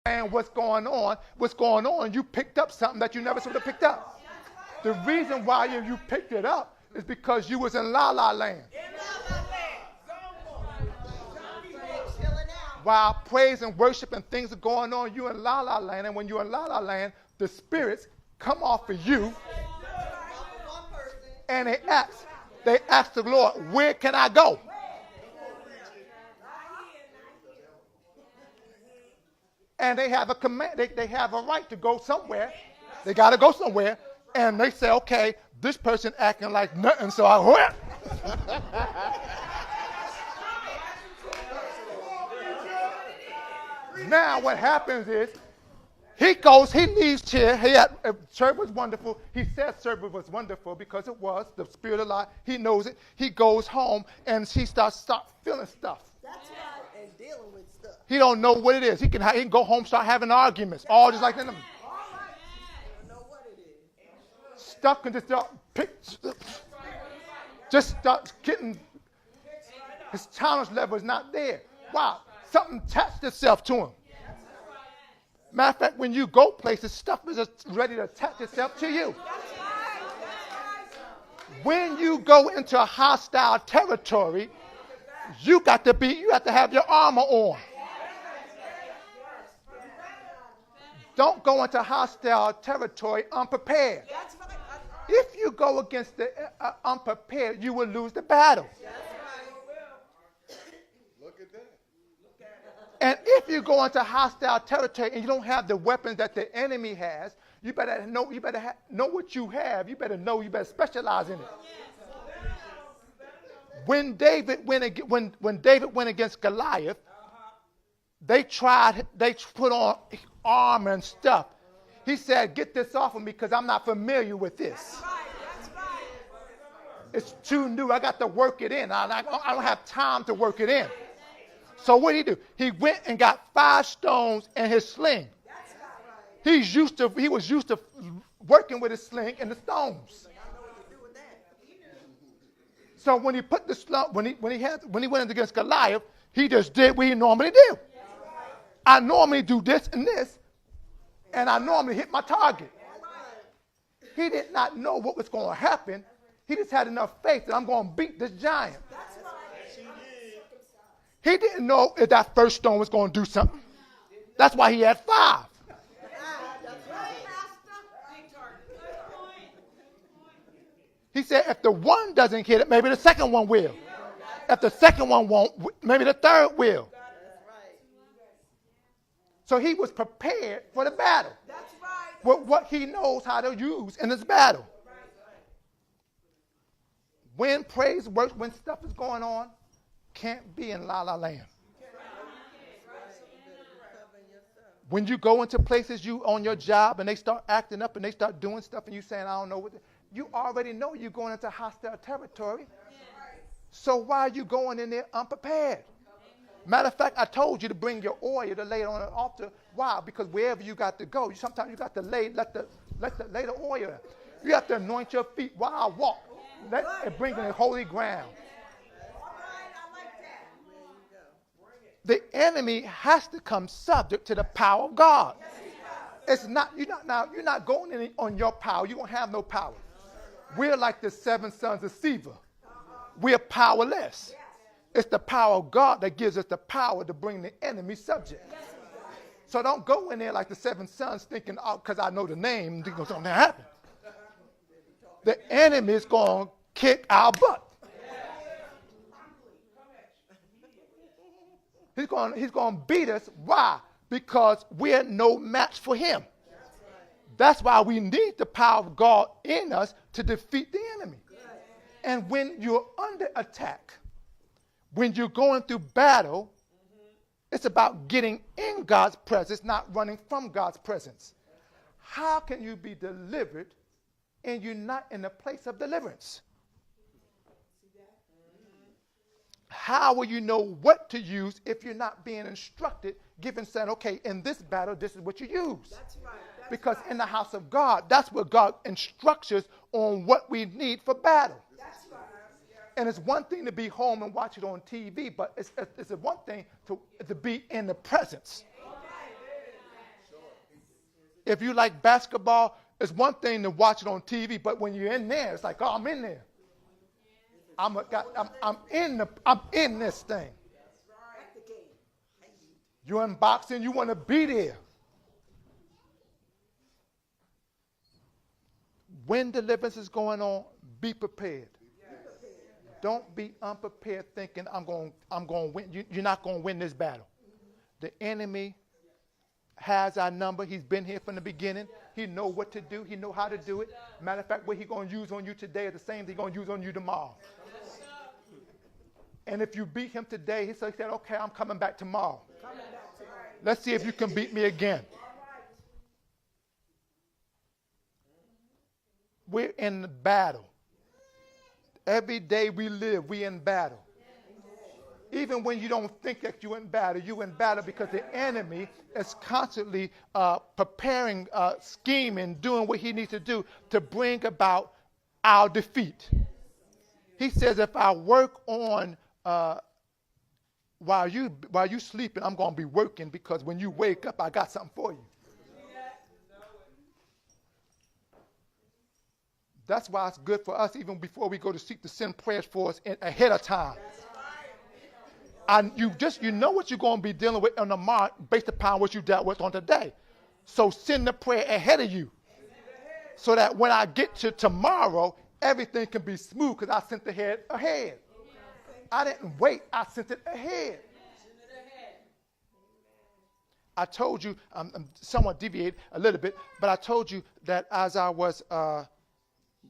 And what's going on, you picked up something that you never should have picked up. The reason why you picked it up is because you was in La La Land. While praise and worship and things are going on, you in La La Land, and when you're in La La Land, the spirits come off of you, and they ask the Lord, where can I go? And they have a command, they have a right to go somewhere. They got to go somewhere, and they say, okay, this person acting like nothing, so I went. Now what happens is, he leaves here. Service was wonderful. He said service was wonderful because it was the spirit of life. He knows it. He goes home and he starts feeling stuff. That's right. And dealing with stuff. He don't know what it is. He can go home, start having arguments, all just like them. Stuff can just start getting. His challenge level is not there. Wow, something attached itself to him. Matter of fact, when you go places, stuff is just ready to attach itself to you. When you go into a hostile territory, you have to have your armor on. Don't go into hostile territory unprepared. If you go against the unprepared, you will lose the battle. And if you go into hostile territory and you don't have the weapons that the enemy has, you better know what you have. You better specialize in it. When David went against Goliath, they put on armor and stuff. He said, "Get this off of me because I'm not familiar with this. It's too new. I got to work it in. I don't have time to work it in." So what did he do? He went and got 5 stones and his sling. He was used to working with his sling and the stones. So when he put when he went against Goliath, he just did what he normally do. I normally do this and this, and I normally hit my target. He did not know what was going to happen. He just had enough faith that I'm going to beat this giant. He didn't know if that first stone was going to do something. That's why he had 5. He said if the one doesn't hit it, maybe the second one will. If the second one won't, maybe the third will. So he was prepared for the battle with what he knows how to use in this battle. When praise works, when stuff is going on, can't be in La La Land. When you go into places you on your job and they start acting up and they start doing stuff and you saying, I don't know what, you already know you're going into hostile territory. So why are you going in there unprepared? Matter of fact, I told you to bring your oil to lay it on an altar. Why? Because wherever you got to go, sometimes you got to lay the oil. You have to anoint your feet while I walk. Let it bring the holy ground. The enemy has to come subject to the power of God. It's not you're not going in on your power. You don't have no power. We're like the 7 sons of Sceva. We're powerless. It's the power of God that gives us the power to bring the enemy subject. So don't go in there like the 7 sons thinking, oh, because I know the name, something going to happen. The enemy is going to kick our butt. He's going to beat us. Why? Because we're no match for him. That's why we need the power of God in us to defeat the enemy. And when you're under attack, when you're going through battle, it's about getting in God's presence, not running from God's presence. How can you be delivered and you're not in a place of deliverance? How will you know what to use if you're not being instructed, given, saying, okay, in this battle, this is what you use? That's right. Because in the house of God, that's where God instructs us on what we need for battle. That's right. And it's one thing to be home and watch it on TV, but it's one thing to be in the presence. If you like basketball, it's one thing to watch it on TV, but when you're in there, it's like, oh, I'm in there. I'm in this thing. You're in boxing, you want to be there. When deliverance is going on, be prepared. Don't be unprepared thinking I'm going to win. You're not going to win this battle. The enemy has our number. He's been here from the beginning. He knows what to do. He knows how to do it. Matter of fact, what he's going to use on you today is the same thing he's going to use on you tomorrow. And if you beat him today, he said, okay, I'm coming back tomorrow. Let's see if you can beat me again. We're in the battle. Every day we live, we're in battle. Even when you don't think that you're in battle because the enemy is constantly preparing, scheming, doing what he needs to do to bring about our defeat. He says, if I work on while you sleeping, I'm going to be working, because when you wake up, I got something for you. That's why it's good for us, even before we go to seek, to send prayers for us ahead of time. And you know what you're going to be dealing with on the mark based upon what you dealt with on today. So send the prayer ahead of you, so that when I get to tomorrow, everything can be smooth, because I sent the head ahead. I didn't wait. I sent it ahead. I told you, I'm somewhat deviated a little bit, but I told you that as I was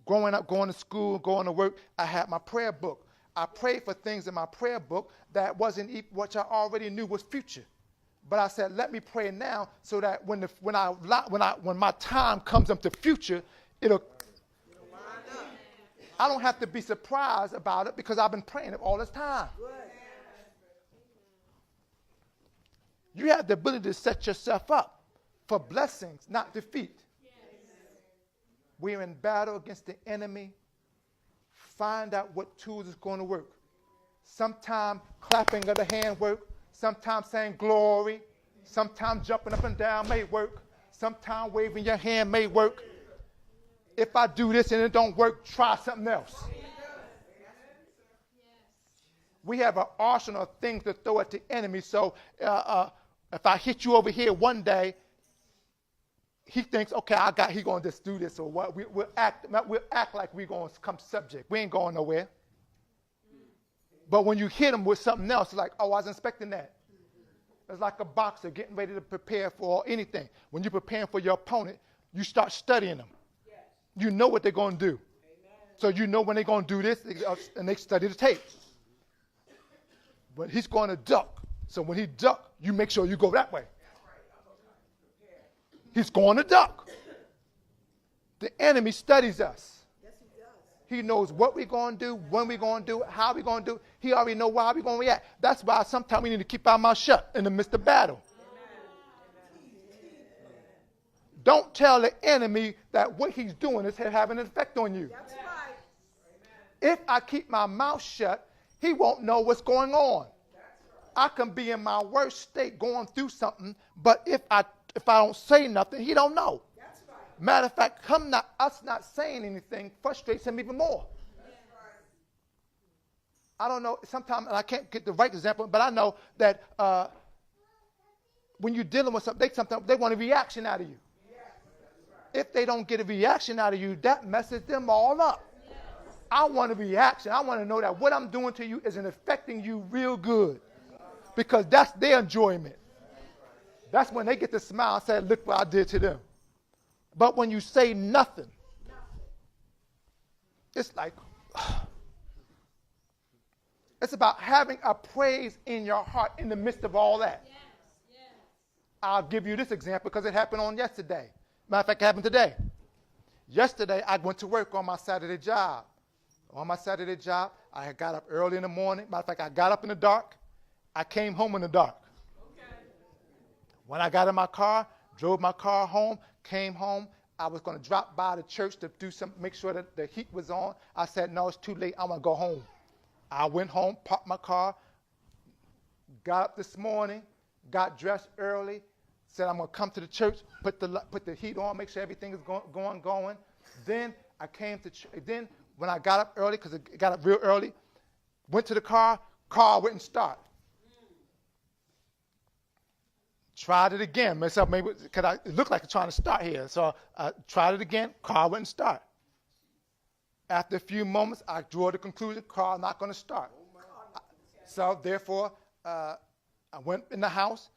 growing up, going to school, going to work, I had my prayer book. I prayed for things in my prayer book that wasn't what I already knew was future. But I said, let me pray now, so that when my time comes up to future, I don't have to be surprised about it, because I've been praying it all this time. You have the ability to set yourself up for blessings, not defeat. We're in battle against the enemy. Find out what tools is going to work. Sometimes clapping of the hand work. Sometimes saying glory. Sometimes jumping up and down may work. Sometimes waving your hand may work. If I do this and it don't work, try something else. We have an arsenal of things to throw at the enemy. So if I hit you over here one day, he thinks, okay, he's going to just do this or what. We'll act like we're going to come subject. We ain't going nowhere. But when you hit him with something else, it's like, oh, I was expecting that. It's like a boxer getting ready to prepare for anything. When you're preparing for your opponent, you start studying them. You know what they're going to do. So you know when they're going to do this, and they study the tape. But he's going to duck. So when he duck, you make sure you go that way. He's going to duck. The enemy studies us. He knows what we're going to do, when we're going to do it, how we're going to do it. He already knows how we're going to react. That's why sometimes we need to keep our mouth shut in the midst of battle. Don't tell the enemy that what he's doing is having an effect on you. That's right. If I keep my mouth shut, he won't know what's going on. I can be in my worst state going through something, but if I don't say nothing, he don't know. That's right. Matter of fact, us not saying anything frustrates him even more. That's right. I don't know, sometimes, and I can't get the right example, but I know that when you're dealing with something, sometimes they want a reaction out of you. If they don't get a reaction out of you, that messes them all up. Yes. I want a reaction. I want to know that what I'm doing to you isn't affecting you real good, because that's their enjoyment. That's when they get to smile and say, look what I did to them. But when you say nothing, it's like, it's about having a praise in your heart in the midst of all that. Yes. Yes. I'll give you this example because it happened on yesterday. Matter of fact, it happened today. Yesterday, I went to work on my Saturday job. On my Saturday job, I had got up early in the morning. Matter of fact, I got up in the dark. I came home in the dark. Okay. When I got in my car, drove my car home, came home. I was going to drop by the church to do something, make sure that the heat was on. I said, no, it's too late. I want to go home. I went home, parked my car, got up this morning, got dressed early, Said I'm going to come to the church, put the heat on, make sure everything is going. Then I came to then when I got up early, because it got up real early, went to the car wouldn't start. Tried it again. Myself, maybe because it looked like it's trying to start here. So I tried it again, car wouldn't start. After a few moments, I drew the conclusion, car not going to start. So therefore, I went in the house,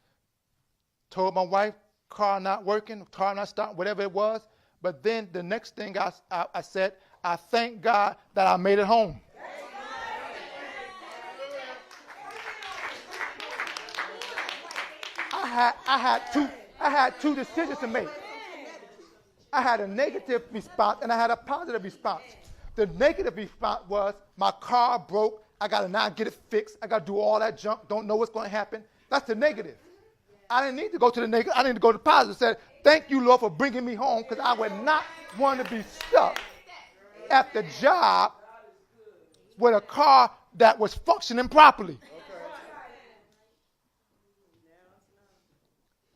told my wife, car not working, car not starting, whatever it was. But then the next thing I said, I thank God that I made it home. I had two decisions to make. I had a negative response and I had a positive response. The negative response was my car broke. I got to now get it fixed. I got to do all that junk. Don't know what's going to happen. That's the negative. I didn't need to go to the negative. I needed to go to the positive. Said, thank you, Lord, for bringing me home, because I would not want to be stuck at the job with a car that was functioning properly.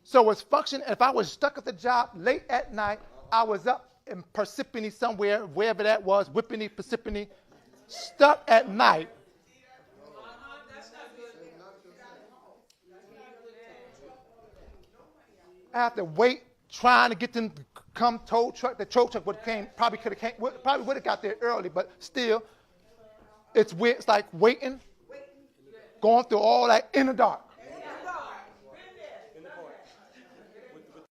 So it's functioning. If I was stuck at the job late at night, I was up in Parsippany somewhere, wherever that was, Whippany, Parsippany, stuck at night. I have to wait, trying to get them to come tow truck. The tow truck probably would have got there early, but still, it's weird. It's like waiting, going through all that in the dark.